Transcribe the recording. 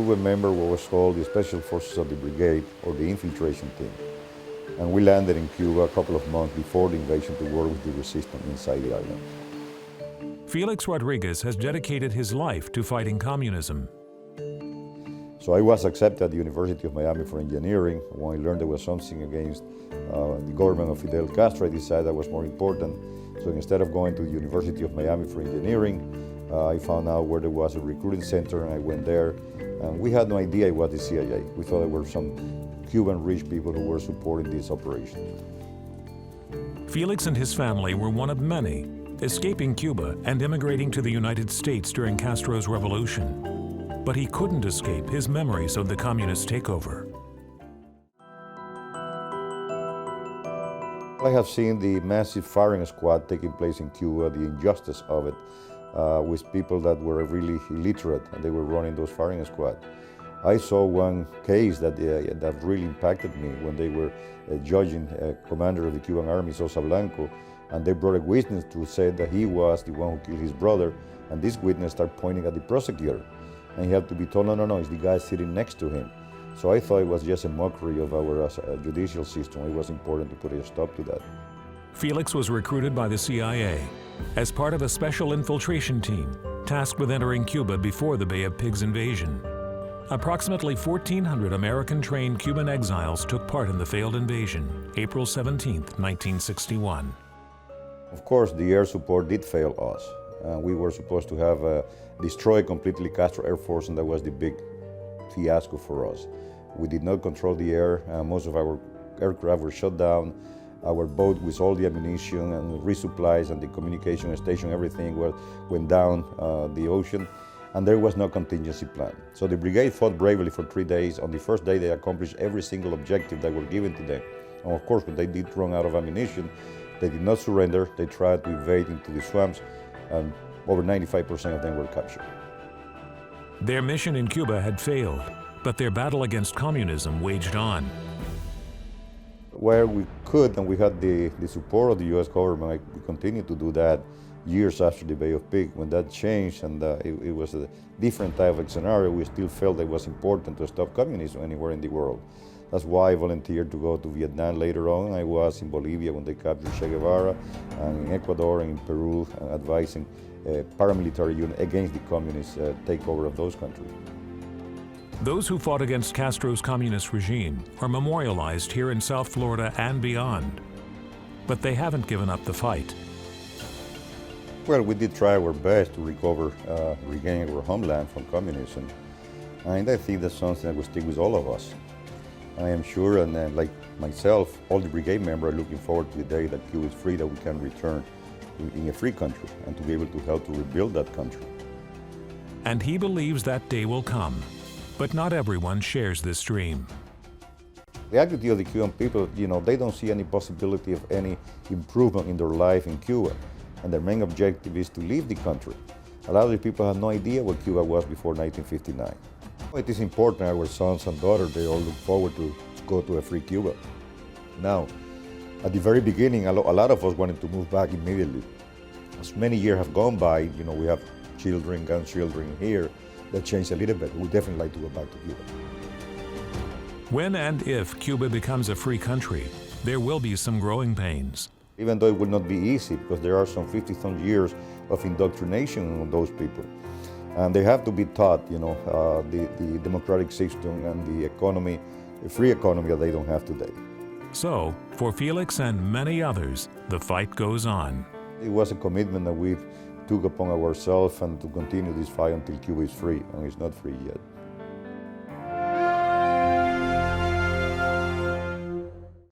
Cuban member what was called the Special Forces of the Brigade, or the infiltration team. And we landed in Cuba a couple of months before the invasion to work with the resistance inside the island. Felix Rodriguez has dedicated his life to fighting communism. So I was accepted at the University of Miami for engineering. When I learned there was something against the government of Fidel Castro, I decided that was more important. So instead of going to the University of Miami for engineering, I found out where there was a recruiting center, and I went there. And we had no idea it was the CIA. We thought there were some Cuban rich people who were supporting this operation. Felix and his family were one of many escaping Cuba and immigrating to the United States during Castro's revolution. But he couldn't escape his memories of the communist takeover. I have seen the massive firing squad taking place in Cuba, the injustice of it, with people that were really illiterate, and they were running those firing squads. I saw one case that really impacted me when they were judging a commander of the Cuban army, Sosa Blanco, and they brought a witness to say that he was the one who killed his brother, and this witness started pointing at the prosecutor. And he had to be told, no, it's the guy sitting next to him. So I thought it was just a mockery of our judicial system. It was important to put a stop to that. Felix was recruited by the CIA as part of a special infiltration team tasked with entering Cuba before the Bay of Pigs invasion. Approximately 1,400 American-trained Cuban exiles took part in the failed invasion, April 17, 1961. Of course, the air support did fail us. We were supposed to have destroyed completely Castro Air Force, and that was the big fiasco for us. We did not control the air. Most of our aircraft were shut down. Our boat with all the ammunition and resupplies and the communication station, everything went down the ocean, and there was no contingency plan. So the brigade fought bravely for 3 days. On the first day, they accomplished every single objective that were given to them. And of course, when they did run out of ammunition, they did not surrender. They tried to evade into the swamps, and over 95% of them were captured. Their mission in Cuba had failed, but their battle against communism waged on. Where we could, and we had the support of the U.S. government, we continued to do that years after the Bay of Pigs. When that changed and it was a different type of scenario, we still felt it was important to stop communism anywhere in the world. That's why I volunteered to go to Vietnam later on. I was in Bolivia when they captured Che Guevara, and in Ecuador and in Peru, advising paramilitary unit against the communist takeover of those countries. Those who fought against Castro's communist regime are memorialized here in South Florida and beyond. But they haven't given up the fight. Well, we did try our best to recover, regain our homeland from communism. And I think that's something that will stick with all of us. I am sure, and like myself, all the brigade members are looking forward to the day that Cuba is free, that we can return in a free country and to be able to help to rebuild that country. And he believes that day will come, but not everyone shares this dream. The attitude of the Cuban people, they don't see any possibility of any improvement in their life in Cuba, and their main objective is to leave the country. A lot of the people have no idea what Cuba was before 1959. It is important our sons and daughters, they all look forward to go to a free Cuba. Now, at the very beginning, a lot of us wanted to move back immediately. As many years have gone by, we have children, grandchildren here, that changed a little bit. We'd definitely like to go back to Cuba. When and if Cuba becomes a free country, there will be some growing pains. Even though it will not be easy, because there are some 50-some years of indoctrination on those people. And they have to be taught, the democratic system and the economy, the free economy that they don't have today. So, for Felix and many others, the fight goes on. It was a commitment that we took upon ourselves and to continue this fight until Cuba is free, and it's not free yet.